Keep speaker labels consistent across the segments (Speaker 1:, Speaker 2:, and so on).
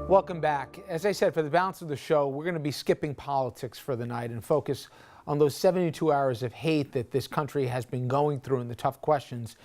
Speaker 1: Welcome back. As I said, for the balance of the show, we're going to be skipping politics for the night and focus on those 72 hours of hate that this country has been going through and the tough questions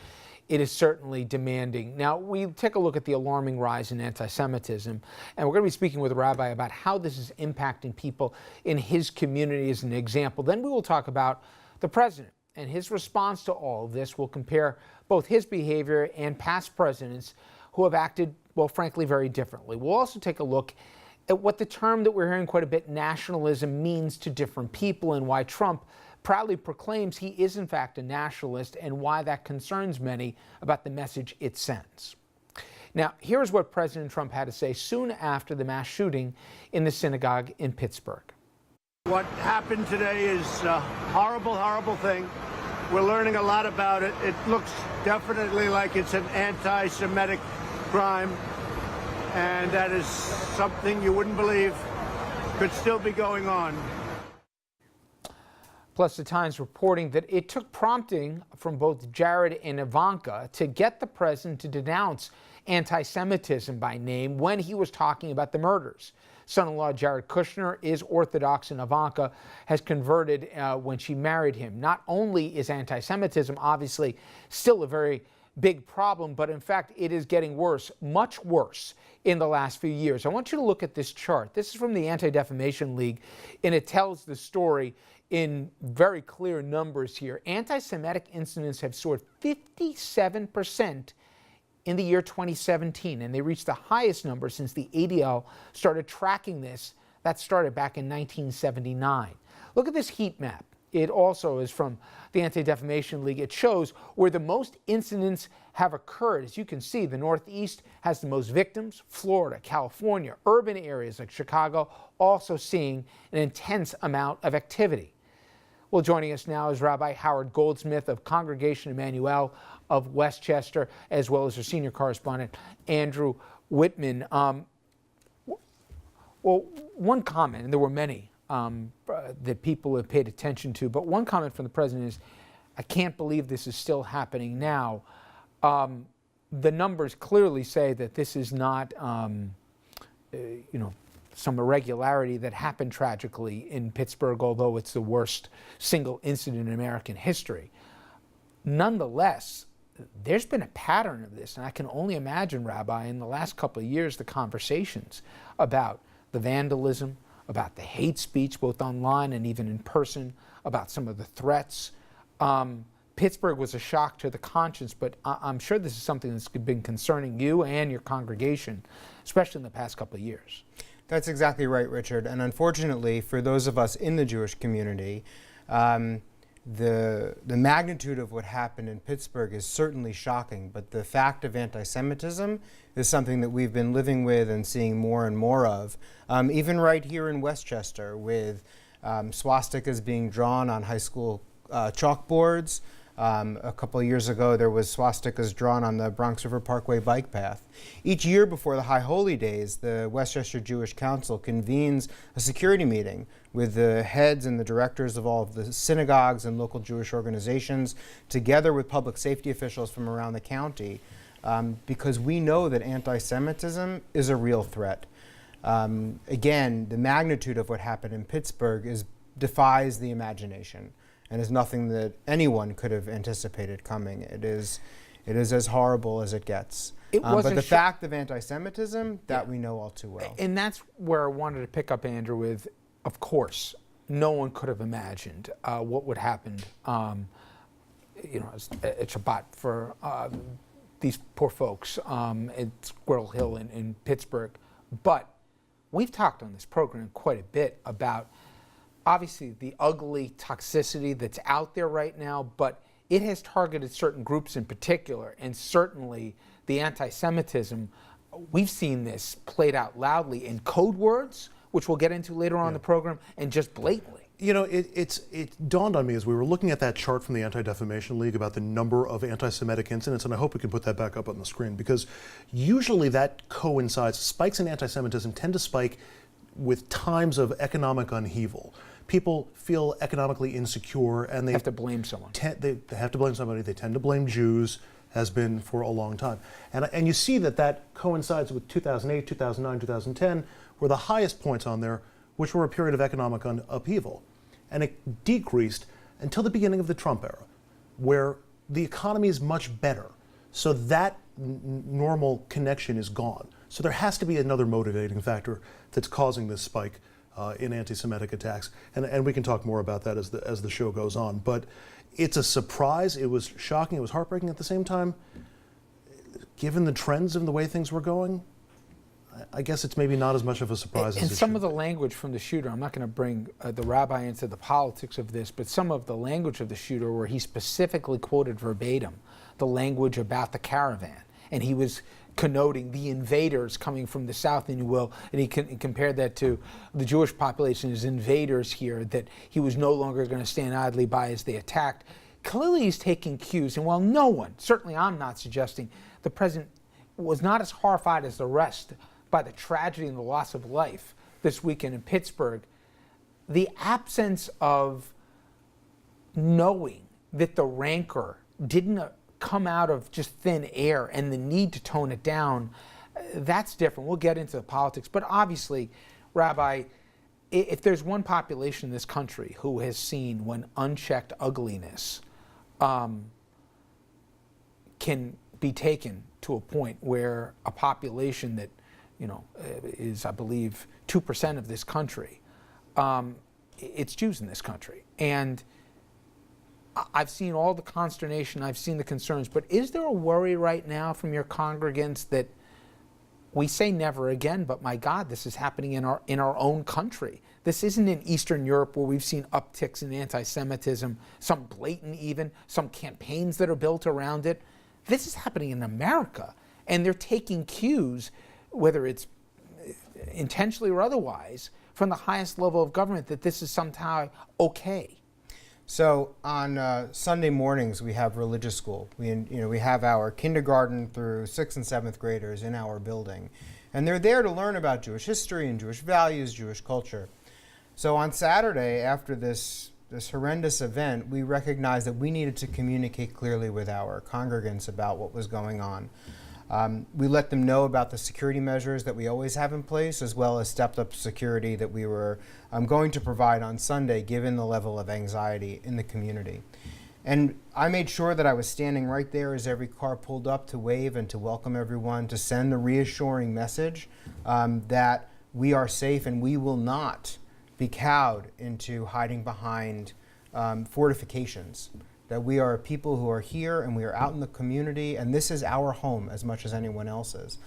Speaker 1: it is certainly demanding. Now, we take a look at the alarming rise in anti-Semitism, and we're going to be speaking with a rabbi about how this is impacting people in his community as an example. Then we will talk about the president and his response to all of this. We'll compare both his behavior and past presidents who have acted, well, frankly, very differently. We'll also take a look at what the term that we're hearing quite a bit, nationalism, means to different people, and why Trump proudly proclaims he is, in fact, a nationalist, and why that concerns many about the message it sends. Now, here's what President Trump had to say soon after the mass shooting in the synagogue in Pittsburgh.
Speaker 2: What happened today is a horrible, horrible thing. We're learning a lot about it. It looks definitely like it's an anti-Semitic crime, and that is something you wouldn't believe could still be going on.
Speaker 1: Plus, the Times reporting that it took prompting from both Jared and Ivanka to get the president to denounce anti-Semitism by name when he was talking about the murders. Son-in-law Jared Kushner is Orthodox, and Ivanka has converted when she married him. Not only is anti-Semitism obviously still a very big problem, but in fact it is getting worse, much worse in the last few years. I want you to look at this chart. This is from the Anti-Defamation League, and it tells the story in very clear numbers here. Anti-Semitic incidents have soared 57% in the year 2017, and they reached the highest number since the ADL started tracking this. That started back in 1979. Look at this heat map. It also is from the Anti-Defamation League. It shows where the most incidents have occurred. As you can see, the Northeast has the most victims. Florida, California, urban areas like Chicago also seeing an intense amount of activity. Well, joining us now is Rabbi Howard Goldsmith of Congregation Emmanuel of Westchester, as well as our senior correspondent, Andrew Whitman. Well, one comment, and there were many that people have paid attention to, but one comment from the president is, I can't believe this is still happening now. The numbers clearly say that this is not, some irregularity that happened tragically in Pittsburgh, although it's the worst single incident in American history. Nonetheless, there's been a pattern of this, and I can only imagine, Rabbi, in the last couple of years, the conversations about the vandalism, about the hate speech, both online and even in person, about some of the threats. Pittsburgh was a shock to the conscience, but I'm sure this is something that's been concerning you and your congregation, especially in the past couple of years.
Speaker 3: That's exactly right, Richard. And unfortunately, for those of us in the Jewish community, the magnitude of what happened in Pittsburgh is certainly shocking, but the fact of anti-Semitism is something that we've been living with and seeing more and more of. Even right here in Westchester, with swastikas being drawn on high school chalkboards. A couple of years ago, there was swastikas drawn on the Bronx River Parkway bike path. Each year before the High Holy Days, the Westchester Jewish Council convenes a security meeting with the heads and the directors of all of the synagogues and local Jewish organizations, together with public safety officials from around the county, because we know that anti-Semitism is a real threat. Again, the magnitude of what happened in Pittsburgh defies the imagination, and is nothing that anyone could have anticipated coming. It is as horrible as it gets. But the fact of anti-Semitism, that we know all too well. And
Speaker 1: that's where I wanted to pick up, Andrew, with, of course, no one could have imagined what would happen, at Shabbat for these poor folks at Squirrel Hill in Pittsburgh. But we've talked on this program quite a bit about obviously the ugly toxicity that's out there right now, but it has targeted certain groups in particular, and certainly the anti-Semitism. We've seen this played out loudly in code words, which we'll get into later on in the program, and just blatantly.
Speaker 4: You know, it dawned on me as we were looking at that chart from the Anti-Defamation League about the number of anti-Semitic incidents, and I hope we can put that back up on the screen, because usually that coincides, spikes in anti-Semitism tend to spike with times of economic upheaval. People feel economically insecure, and they
Speaker 1: have to blame someone.
Speaker 4: They have to blame somebody. They tend to blame Jews, has been for a long time. And you see that coincides with 2008, 2009, 2010, were the highest points on there, which were a period of economic upheaval. And it decreased until the beginning of the Trump era, where the economy is much better. So that normal connection is gone. So there has to be another motivating factor that's causing this spike in anti-Semitic attacks. And we can talk more about that as the show goes on. But it's a surprise. It was shocking. It was heartbreaking at the same time. Given the trends and the way things were going, I guess it's maybe not as much of a surprise as it
Speaker 1: some
Speaker 4: should.
Speaker 1: of the language from the shooter, I'm not going to bring the rabbi into the politics of this, but some of the language of the shooter where he specifically quoted verbatim the language about the caravan. And he was connoting the invaders coming from the south, and you will, and he compared that to the Jewish population as invaders here, that he was no longer going to stand idly by as they attacked. Clearly he's taking cues, and while no one, certainly I'm not suggesting, the president was not as horrified as the rest by the tragedy and the loss of life this weekend in Pittsburgh, the absence of knowing that the rancor didn't come out of just thin air and the need to tone it down, that's different. We'll get into the politics. But obviously, Rabbi, if there's one population in this country who has seen when unchecked ugliness can be taken to a point where a population that, you know, is, I believe, 2% of this country, it's Jews in this country. And I've seen all the consternation, I've seen the concerns, but is there a worry right now from your congregants that we say never again, but my God, this is happening in our own country? This isn't in Eastern Europe where we've seen upticks in anti-Semitism, some blatant even, some campaigns that are built around it. This is happening in America, and they're taking cues, whether it's intentionally or otherwise, from the highest level of government that this is somehow okay.
Speaker 3: So on Sunday mornings we have religious school. We have our kindergarten through 6th and 7th graders in our building, and they're there to learn about Jewish history and Jewish values, Jewish culture. So on Saturday, after this horrendous event, we recognized that we needed to communicate clearly with our congregants about what was going on. We let them know about the security measures that we always have in place, as well as stepped up security that we were going to provide on Sunday, given the level of anxiety in the community. And I made sure that I was standing right there as every car pulled up to wave and to welcome everyone, to send the reassuring message that we are safe and we will not be cowed into hiding behind fortifications. That we are people who are here and we are out in the community, and this is our home as much as anyone else's.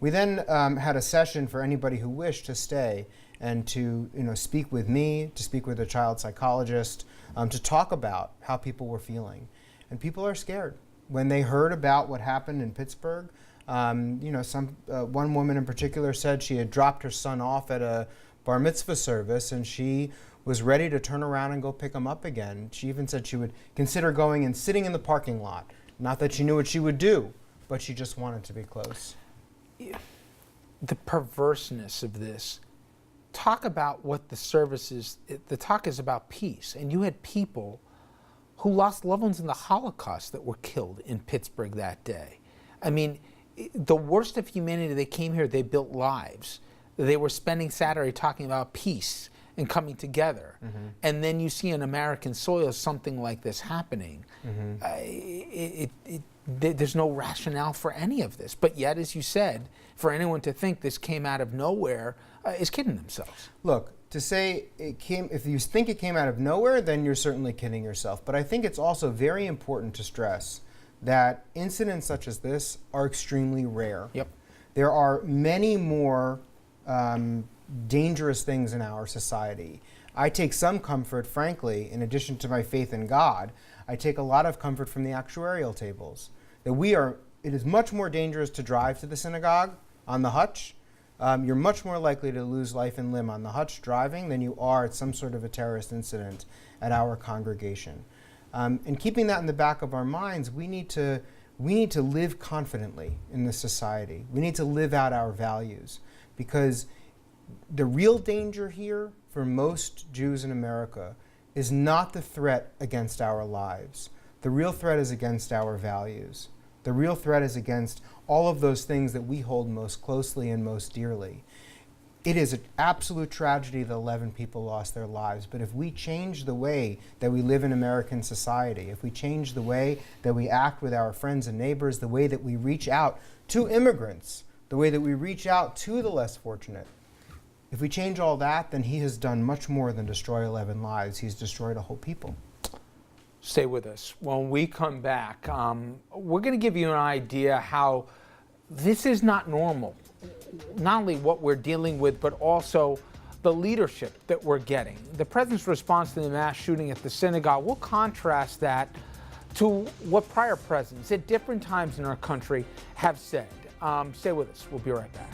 Speaker 3: We then had a session for anybody who wished to stay and to speak with me, to speak with a child psychologist, to talk about how people were feeling. And people are scared. When they heard about what happened in Pittsburgh, one woman in particular said she had dropped her son off at a bar mitzvah service and she was ready to turn around and go pick him up again. She even said she would consider going and sitting in the parking lot. Not that she knew what she would do, but she just wanted to be close.
Speaker 1: The perverseness of this. Talk about what the service is. The talk is about peace. And you had people who lost loved ones in the Holocaust that were killed in Pittsburgh that day. I mean, the worst of humanity, they came here, they built lives. They were spending Saturday talking about peace and coming together. Mm-hmm. And then you see on American soil something like this happening. Mm-hmm. There's no rationale for any of this. But yet, as you said, for anyone to think this came out of nowhere is kidding themselves.
Speaker 3: Look, to say if you think it came out of nowhere, then you're certainly kidding yourself. But I think it's also very important to stress that incidents such as this are extremely rare.
Speaker 1: Yep.
Speaker 3: There are many more dangerous things in our society. I take some comfort, frankly, in addition to my faith in God, I take a lot of comfort from the actuarial tables. That it is much more dangerous to drive to the synagogue on the hutch. You're much more likely to lose life and limb on the hutch driving than you are at some sort of a terrorist incident at our congregation. And keeping that in the back of our minds, we need to live confidently in this society. We need to live out our values, because the real danger here for most Jews in America is not the threat against our lives. The real threat is against our values. The real threat is against all of those things that we hold most closely and most dearly. It is an absolute tragedy that 11 people lost their lives, but if we change the way that we live in American society, if we change the way that we act with our friends and neighbors, the way that we reach out to immigrants, the way that we reach out to the less fortunate, if we change all that, then he has done much more than destroy 11 lives. He's destroyed a whole people.
Speaker 1: Stay with us. When we come back, we're going to give you an idea how this is not normal. Not only what we're dealing with, but also the leadership that we're getting. The president's response to the mass shooting at the synagogue, we'll contrast that to what prior presidents at different times in our country have said. Stay with us. We'll be right back.